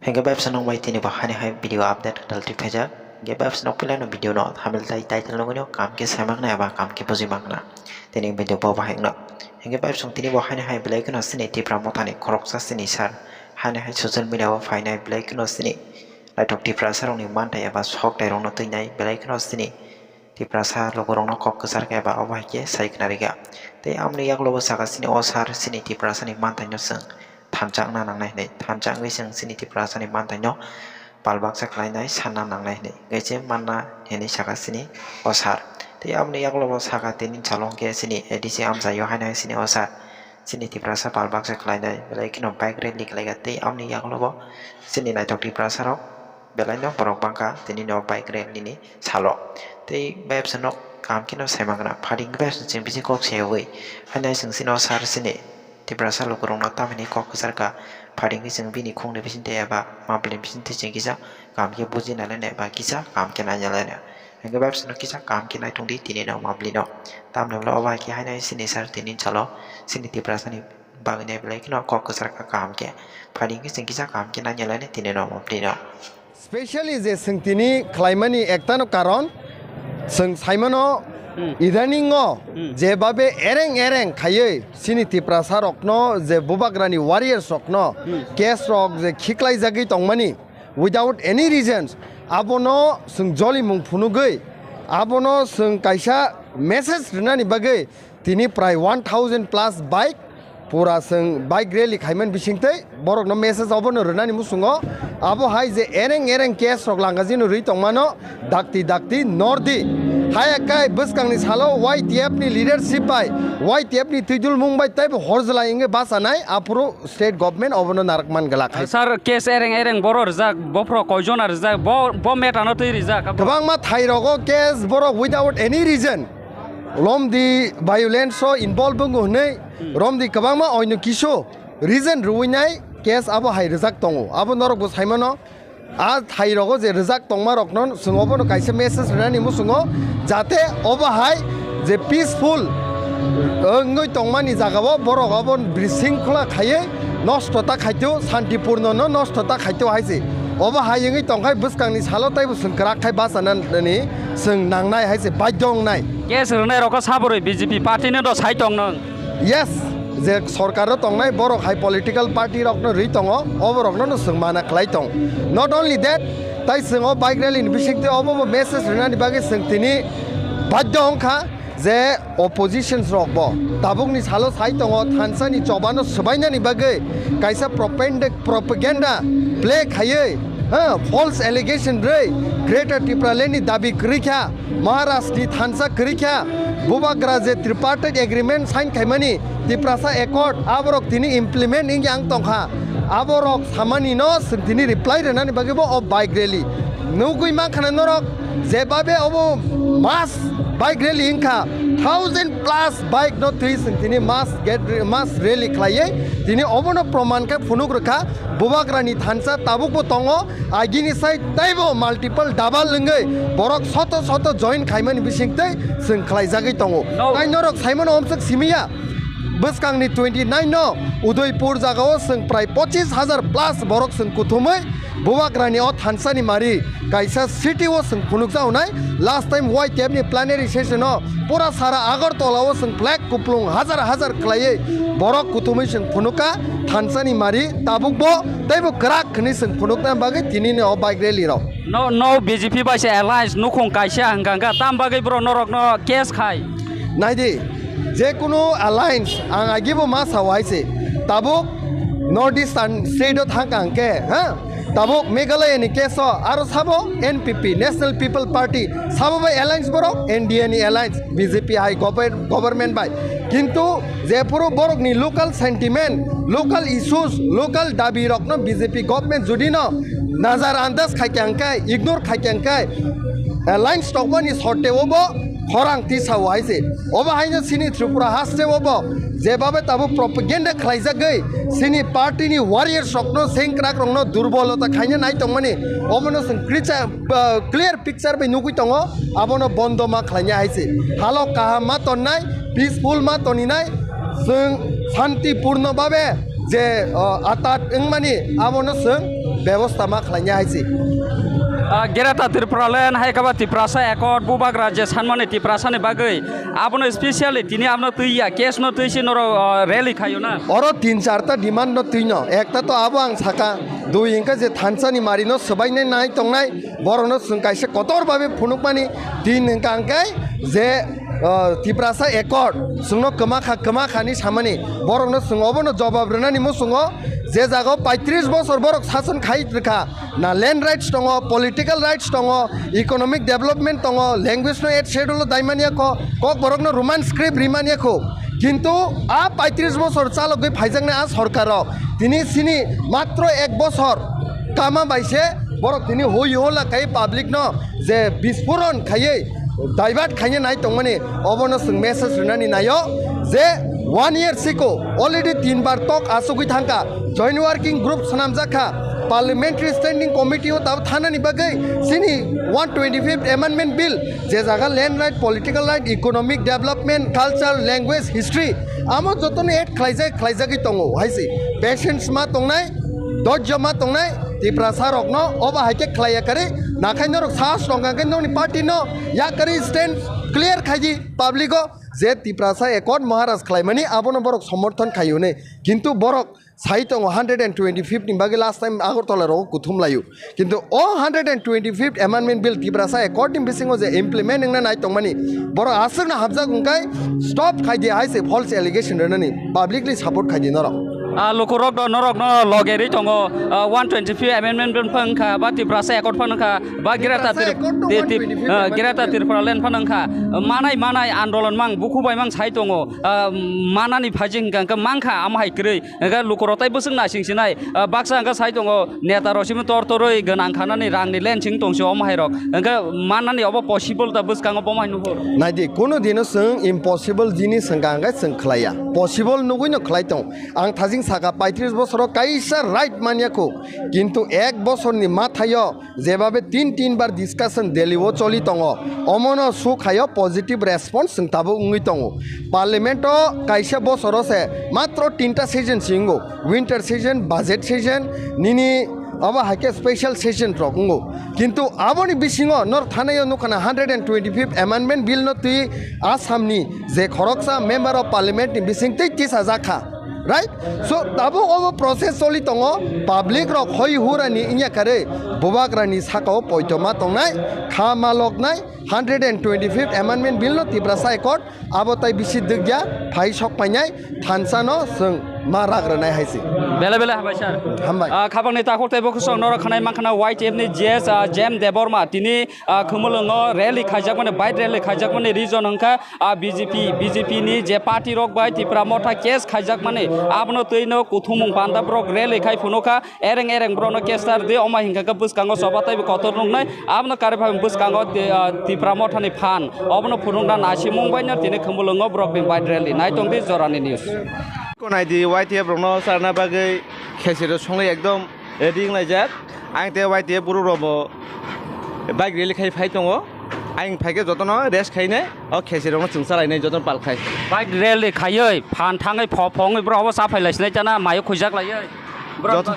Hingga webs nong mai tini bahani hai video update dal ti pheja ge webs nok pila no video no hamil tai title no kam ke samak na ba kam ke poji makna tini video pa bahai no hingga webs song tini bahani hai belai kono sini Tipra Motha ni Khoroksa sini sar hani hai social media wa fainai belai kono sini laitok Tiprasarok ni mantai aba sok dai rong no tuinai belai kono sini Tiprasarok rong no kwchar ke ba obah ke sai knariga te amni yaklo saka sini osar sini Tiprasani mantai no seng thanchak na nangnai nei thanchak ngai sing sini Tiprasani mantai no pal baksa khlainai sanna nangnai nei gaise manna heni saka sini osar te amni yaklo saka tinin chalong ke sini edisi amsa yo hainai sini osar sini Tiprasa pal baksa khlainai belai kino bike rally khlaiga te amni yaklo sini naitok Tiprasarok belai no borok bangka tini no bike rally ni salo te webs no kam kino saimagna phading webs ching bisi kok sewi hainai sing sino sar sini Tiprasarok rong no tamini kwchar ka phading ni sing bini khong ne bisin te aba maplim bisin te ching kisa kam ke buji na le ne ba kisa kam ke na nyala ne hingga webs no kisa kam ke nai tungdi tini no mapli no tam no lo ba ki hainai sini sar tini chalo sini Tiprasani bagine belai kino kwchar ka kam ke phading ni sing kisa kam ke na nyala ne tini no mapli no Especially जे संगतिनी क्लाइमानी एकता no कारण संग साइमनो इदानिंगो जे बाबे एरें खाये सिनी Tiprasarok no जे बुबाग्रानी warriors रक no case रक जे खिक्लाई जागी तंगमानी without any reasons abono संग जली मुंग फुनुगै abono संग काइसा मेसेज रनानी बागै तिनी प्राय 1000 प्लस बाइक पूरा संग बाइक रैली खाइमन बिसिंगते बरक न मेसेज अबनो रनानी मुसुंगो आबो हाय जे एरें केस रक लांगाजिनो रि तंगमानो दाक्ति नर्दी हाय काय बसकांनि सालो YTF नि लीडरशिप बाय YTF नि तुइदुल मुंबाय टाइप हरजलायंगे बासानाय आपुरो स्टेट गवर्नमेंट अबनो नारकमान गला खाय सर केस एरें बर रजाक बफ्र कयजन रजाक ब मेटानो तै रजाक गोबां मा थाइरगो केस बर विदाउट एनी रिजन लमदि भायोलेंस इनभल्व बंगो हनै रमदि गोबां मा अयनो किसो रिजन रुइनाय केस आबो हाय रजाक दंगो आबो नरक बो साइमानो आ थाइरगो जे रजाक तंगमा रकनो सुंगोबो काइसे मेसेज रनानि मुसुंगो जाते अबो हाय जे पीसफुल ओंगै तंगमानि जागाबो बरगाबो ब्रिसिंखला खाये नष्टता खायतो शांतिपूर्ण न नष्टता खायतो हायसे अबो हायंगै तंगाय बसकांनि सालो ताइबो संकराखाय बासानानि जों नांनाय हायसे बायदंनाय केस रनाय रक साबरै बीजेपी पार्टीनो द साइटं नों यस जे सरकार तंगनाय बरक हाय पलिटिकल पार्टी रकनो रि तंगो अबो रकनो जों माना खलाय तंग नट ओनलि दैट ताइ जों बाइक रैली नि बिसिंते अबो मेसेज रनानि बागै जोंतिनि बायदंखा जे अपोजिशन्स रकबो दाबुकनि सालो साइ तंगो थानसानि चबानो सबायनानि बागै काइसा प्रोपेगेंडा प्ले खायै फल्स एलिगेशन रे ग्रेटर टिप्रालेनि दाबि करिखा महाराष्ट्रनि थानसा करिखा बुबाग्रा जे त्रिपार्टिट एग्रीमेंट साइन खायमानि Tiprasa एकॉर्ड आबरक तिनि इमप्लिमेंट इंगे आं तंखा आबरक सामानि न तिनि रिप्लाइ रनानि बागैबो अ बाइक रैली नौगै मा खाना नरक जे बाबे अबो मास बाइक रैली इंखा 1000 प्लस बाइक न थ्री तिनि मास रैली खायै तिनि अबनो प्रमाण का फुनुक रखा बुबाग्रानि थानसा ताबुकबो तंगो आगिनि साइ ताइबो माल्टिपल डाबल लंगै बरक सत जॉइन खायमानि बिसिंगते जों खलायजागै तंगो नाय नरक साइमन ओमसक सिमिया बसकांनि 29 नो उदयपुर जागाओ जों प्राय 25,000 प्लस बरक जों कुथुमै बुबाग्रानि अ थानसानि मारि काइसा सिटी ओ जों फुनुकजाउनाय लास्ट टाइम YTF नि प्लानेरि सेशन पूरा सारा आगरतलाओ जों फ्लैग कुप्लुं हजार खलायै बरक कुथुमै जों फुनुका थानसानि मारि ताबुकबो दैबो क्राक खनि जों फुनुकना बागै तिनिनि अ बाइक रैली र नो बीजेपी बाइसे एलायंस नुखं काइसे हंगांगा ताम बागै ब्रो नरक न केस खाय नायदि जेकुनु अलायंस आं आगिबो मा सावायसे ताबुक नॉर्थ ईस्टार्न स्टेट थांकांके ताबुक मेघालयनि केस आरो साबो NPP नेशनल पीपल पार्टी साबो अलायंस बरो NDA नि अलायंस बीजेपी हाई गवर्नमेंट बाय किंतु जेपुरो बरकनि local sentiment local issues local दाबि रकनो बीजेपी गवर्नमेंट जुदि न नजर अंदाज खायकांकाय इग्नोर खायकांकाय अलायंस टकमानि सर्टेवबो खरां तिसावायसे अबा हायनो सिनि त्रिपुरा हास्टेवबो जेबाबे ताबो प्रोपेगेंडा खलायजागै सिनि पार्टीनि वारियर्स रकनो सेंक्राक रकनो दुर्बलता खायनो नाय तंमानि अबनो जों क्लियर पिक्चर बे नुगै तंगो आबनो बन्द मा खलायनो हायसे हालो काहा मा तन्नाय पीसफुल मा तनिनाय जों शांतिपूर्ण भाबे जे आतात इंमानि आबनो जों ব্যবস্থা মা খাইনি হাইছে Gerata Tipralen Haikaba Tiprasa Accord Bubagra Jeshanmani Tiprasani Bagai Abno specially Tini Abno Tuya case notation or rally Kayuna অরো 3-4টা ডিমান্ড ন তুই ন একটা তো আবো আং সাকা দুই ইনকা যে থানসানি মারিনো সবাই নাই তংনাই বরন সুংকাইছে কতর ভাবে ফুনুকমানি তিন ইনকা আংকাই যে Tiprasa Accord সুংনো কমা খানি সামানি বরন সুংবনো জবাব রেনানি মো সুংো যে জায়গা 35 বছর বরক শাসন খাই রেখা না ল্যান্ড রাইটস দङ পলিটিক্যাল রাইটস দङ ইকোনমিক ডেভেলপমেন্ট দङ ল্যাঙ্গুয়েজ নো এড শেডুল দাইমানিয়া কক বরক ন রোমান স্ক্রিপ্ট রিমানিয়া কিন্তু 35 বছর চালক গই ফাইজাংনে সরকার তিনি সিনি মাত্র 1 বছর কামা বাইছে বরক তিনি হই হলা খাই পাবলিক ন যে বিস্ফোরণ খাইয়ে ডাইভার্ট খাইয়ে নাই তংমানি অবনো সুং মেসেজ রিনানি নাইও যে 1 year সিকো অলরেডি 3 বার তক আসুগই থাকা জয়েন্ট ওয়ার্কিং গ্রুপ সনামজাখা পার্লামেন্টারি স্ট্যান্ডিং কমিটি ও তাও থানানি বাগৈ সিনি 125th অ্যামেন্ডমেন্ট বিল যে জায়গা land right political right economic development culture language history আমার যতনে এড খাইজাগি দङ হাইছে পেশেন্স মা তংনাই ধৈর্য মা তংনাই Tiprasarok no oba haike khlaya kare nakhai no sas ronga ke no ni party no ya kare stand clear khaji public go যে Tiprasa Accord মহারাজ খাইমানি আবনো বরক সমর্থন খাইওনে কিন্তু বরক সাইতং 125th নিবাগে লাস্ট টাইম আগরতলা রো কুথুম লাইও কিন্তু ও 125th amendment bill Tiprasa Accord team বিসিং যে ইমপ্লিমেন্ট না নাই তংমানি বড় আসর না হাবজা গুংকাই স্টপ খাইদি হাইছে ফলস এলিগেশন রনানি পাবলিকলি সাপোর্ট খাইদি নর Lokorok norok no logeri tongo 125 amendment phangkha ba Tiprasa Accord phangkha ba Gerata Tipralen phangkha manai andolon mang bukubai mang sai tongo manani phajing gangka mangkha amhai krei ga lokorotai busung na singsinai baksa ga sai tongo neta rosim tortoroi ganang khanani rangni lenching tongso amhai rok ga manani obo possible ta buskango bomai nuhor naidi kono dino sung impossible jini sanganga sung khlaya possible nugui no khlai tong ang thajing সাকা 35 বছর কাইসা right মানিয়াকো কিন্তু 1 বছরনি মাথায় যেভাবে 3 বার discussion দেলিও চলি দङ অমন সুখায় positive response তাবো উঙ্গি দङ parliament কাইসা বছরসে মাত্র 3টা session Singo winter session budget session নিনি अब हाके special session रखंगो किंतु आबोनी बिसिङो नर थानाय नुखाना 125th अमेंडमेंट बिल न तुई आसामनि जे खरकसा मेम्बर अफ पार्लियामेंट नि बिसिं तै तिसा जाखा right so tabo obo process soli tongo public rok hoi hurani inya kare bobagrani sakao poitoma tongnai khama loknai 125th amendment bill no Tiprasa Accord abotai bisidugya phai sok painai thansano sung maragrnai haisi bele habai sir hambai khabangni takhortai bokusong nor khanai mankhana white ni jes jem deborma tini khumulungo rally khajak mane bike rally khajak mane region hangka bjp ni je party rok bai Tipra Motha case khajak mane abno tuino kuthumung panda brok rally khai phunoka ereng brono kestar de oma hingka ka buskango sobatai kotor nungnai abno kare phang buskango Tipra Motha ni phan obno phunungda nasimung bai na tini khumulungo brok ni bike rally naitong di jorani news কোনাইদি ওয়াইটিএ ব্রনো Sarna বাগৈ খেসিরো সংলাই একদম রেডিং লাইজাক আং তে ওয়াইটিএ Bru রবো bike rally খাই phi দङ আং ফাইকে যতন race খাইনে অ খেসিরো চিংসাलायनाय যতন পাল খাই বাইক রেলি খাयै ফান थाङै फङै ब्रहबो साफायलायसिनाय जाना मायो खैजाक लायै যতন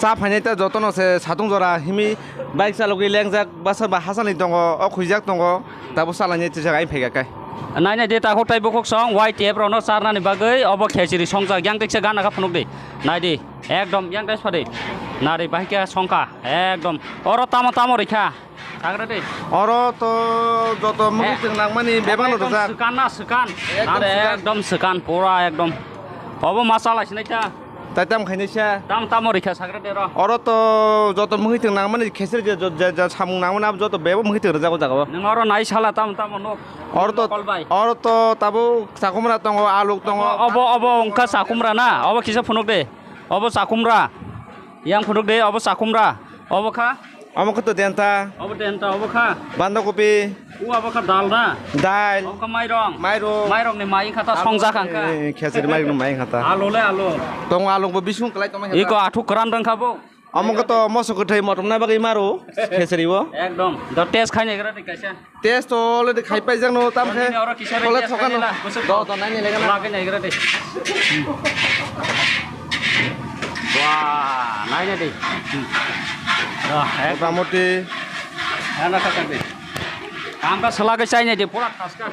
চা ফাইনাय ता যতन से सातुं जरा हिमी বাইক চালकै লেংजाक बासा बा हासानि दङ अ खैजाक दङ दाबो सालायनाय तिजाक आइ फाइगाकाय नायनाय दे ताखौटाय बखक सं वाइट एप रनो सारनानि बागै अब खेसिरि संजा ग्यां दैसे गाना का फनुक दे नायदि एकदम ग्यां दैस फादे नारि बाहिका संका एकदम अर तामो रेखा थाग्रा दे अर तो जत मुखिं नांगमानि बेबान रजा सकान नारे एकदम सकान पुरा एकदम अब मासालासिनाय ता ताइताम खाइनैसा तामो रेखा साग्रा दे र अर तो जत मुखिं नांगमानि खेसिरि जे सामुं नांगमोन अब जत बेबो मुखिं रजागो जागो नों अर नाय साला तामो न और तो ताबो साकुमरा दङ आलु दङ अब अंका साकुमरा ना अब किसा फुनुक दे अब साकुमरा yang फुनुक दे अब साकुमरा अब खा अब कत देन्ता अब खा बान्दा कपि अब खा दाल ना दाल अब खा माइरं नि माइ खाता संजा खांका खेसिरि माइरं माइ खाता आलु दङ आलुबो बिसुं कलाय तमाय इको आठु करान रंखाबो अमक तो मसो गथै मटमना बागै मारो खेसरिबो एकदम द टेस्ट खाइने गरा कैसा टेस्ट तो अलरेडी खाइ पाइ जानो तामखे कले थकानो द नानि लेगा ना लागे नै गरा दे নাইনে দে মোটামুটি না কাকা দে কামটা সালাগে চাই নাই দে পুরা খাসকা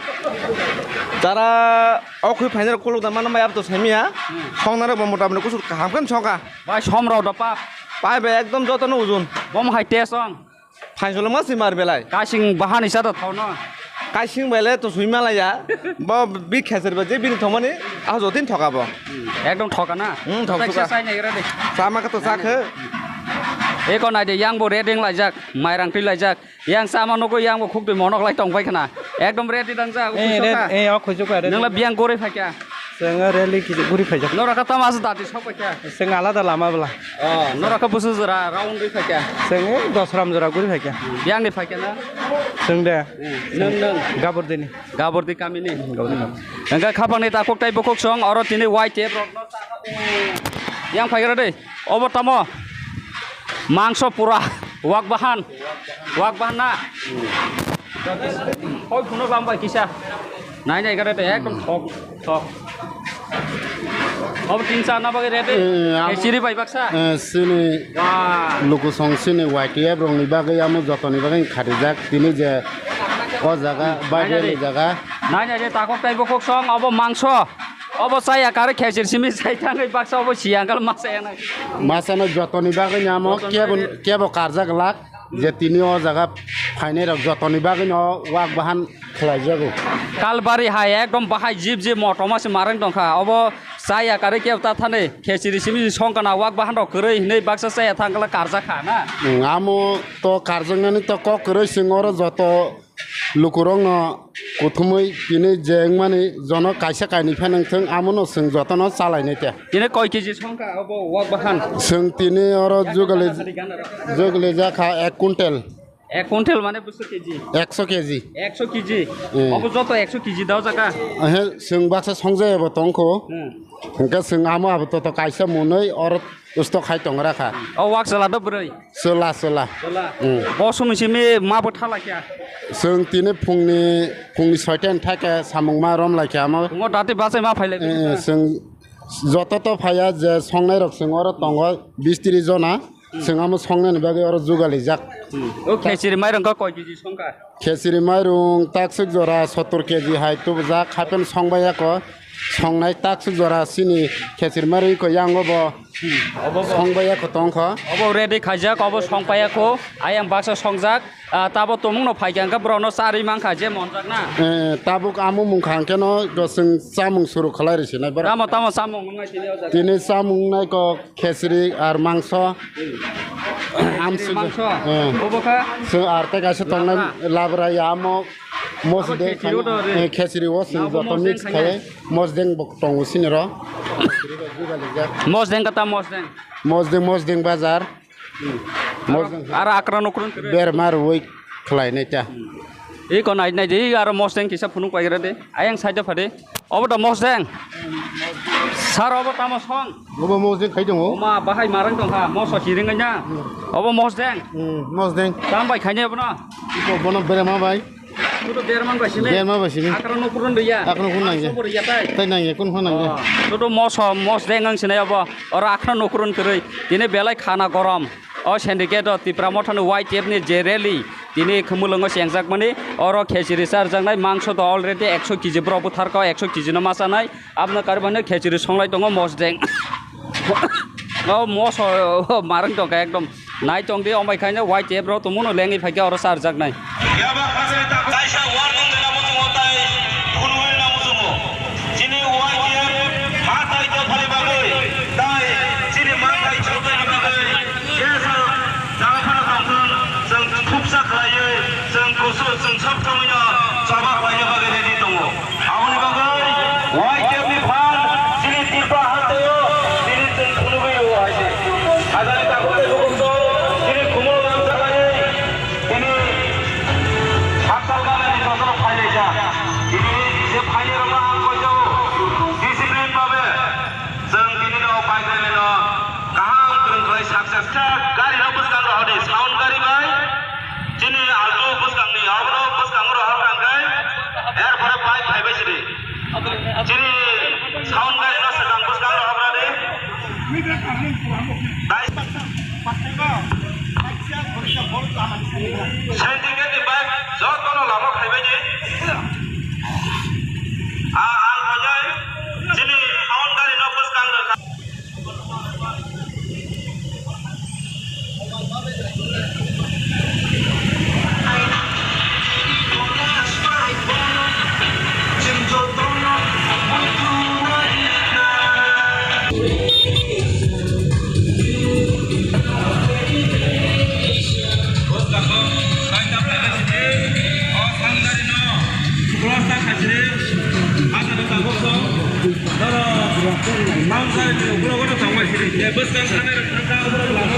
তারা অখুই ফাইনাল কল দা মানে মাই আপ তো সেমিয়া সংনারে মোটামুটি কুসু হামখান ছকা ভাই সমরাও দা পা পাইবে একদম যতন ওজন বম হাই টেসং ফাইসল মাসি মার বেলায় কাসিং বাহানি সাদা থাও না কাইসিং বেলে তো সুইমালায়া বা বি খেসের বাজে বিনি থমানি আহ যতিন ঠকাব একদম ঠকা না ঠকা চাই নাই রে দে সামাকে তো চাখে eko nai de yang bo reding laijak mairang tui laijak yang sama noko yang bo khuk tui monok lai tong bai khana ekdom ready dang ja khujok ka nangla biang gore phakya जोङो rally गुरि फायजा nora ka tamas dati sok phakya जों आलादा लामा बला nora ka busu jora round dui phakya जोङो 10 राम जरा गुरि Faiza biang ni phakya na जों दे nang gabor di kami ni nangka khapang ni ta kok tai bokok song oro tini white tape rok no yang phakya dei obo tamo মাংস পুরা walk বাহান না ওই ফোনো বাম্বাই কিসা নাই নাই করে একদম ঠক अब 300 ना बगे रेटे सिरि बाय बाक्सा सिनि लोको संसिनि वाइटिया ब्रंनि बागै आमु जतनि बागै खारिजाक तिनि जे ओ जागा बायदेनि जागा নাই নাই ताको टाइबो कोक सं अब मांस अब साया कारे खेसिर सिमि साइथाङै बाक्सा अब सियांगाल मासानो जतनि बागै नाम केबो कारजाक लाक जे तिनि ओ जागा फाइने रक जतनि बागै न वाक बाहान खलाइजागो कालबारी हाय एकदम बाहाय जिब जिब मटमासे मारं दंखा अब साया कारे केवता थाने खेसिर सिमि संकाना वाक बाहान रक करै नै बाक्सा साया थांगला कारजाखा ना आमु तो कारजंनानि तो क करै सिङर जत लुकुरं कुथुमै तिनि जें माने जन काइसा काइनिफा नोंथों आमुनो जों जतन चालायनाय त्या तिनि कय केजि संका अब वाक बाहान जों तिनि अर जुगले जाखा 1 कुइन्टेल 1 कुइन्टेल माने 200 केजि 100 केजि 100 केजि अब जत 100 केजि दाव जाका अहे जों बाक्सा संजायाबो तंखो हंका जों आमु आबो तो काइसा मुनै अर उस्तो खाइ तंग राखा औ वाक सलाद ब्रै सोला बसुमिसिमि माबो थालाखिया जों तिनि फुंनि 6टान थाके सामुंमा रम लाखिया आमो दाते बासे मा फाइले जों जत तो फाया जे संनाय रक जों अर तंग 20-30 जना जों आमो संनायनि बागै अर जुगालि जाक ओ खेसिरि माइरं का कय केजि संका खेसिरि माइरं ताकसुक जरा 70 केजि हाय तो जा खापेन संबायाक संनाय ताकसुक जरा सिनि खेसिरि माइरंखौ यांगबो संबायाक तंख अब रेडी खाइजाक अब संपायाको आयां बाक्सा संजाक ताबो तमुंनो फाइगांका ब्रनो सारि मांखा जे मनजाक ना ताबुक आमु मुंखांकेनो जों सामुं सुरु खालायरिसिनाय बारा तामो सामुं मंगाय तिनि सामुं नायको खेसिरि आर मांस आमसु ओबोखा सो आरते गासे तंनाय लाबराय आमो मसदे खेसिरि वस जत मिक्स खाय मसदें बक्तंगु सिनेर मसदें बाजार आरो आक्रा नखरन बेरमार वइ खलायनाय त्या ए को नाइ नाइ दे आरो मसदें किसा फुनु पाइरा दे आयं साइड फादे अब त मसदें सार अब ताम सं अब मसदें खाइ दङ मा बाहाय मारं दंखा मस हिरिङैना अब मसदें दाम बाय खायने अब न इको बन बेरमा बाय तो देरमान बासिमे आक्रा नखरन दैया आक्रा नखरन नांगे तै नांगे कोन नांगे तो मस दें आं सिनाय अब और आक्रा नखरन करै दिनै बेलाय खाना गरम अ सिन्डिकेट तिप्रा मथानो वाइट टेपनि जे रेली दिनै खमुलंग सेंजाक माने और खेचिरि सार जांनाय मांस द अलरेडी 100 केजि ब्रबो थारका 100 केजि न मासानाय आपना कारबाने खेचिरि संलाय दङ मस दें ओ मस मारं दंका एकदम नाय दं दे अमाय खायनो वाइट टेप र तमुनो लेङि फाइका और सार जागनाय Chini, sound guy, nasa gang bus gang, apa ni? Syndicate bag jotono lama khaibai je al bajai Chini haun gari no bus kang rakha Chwng Joto bus kan sana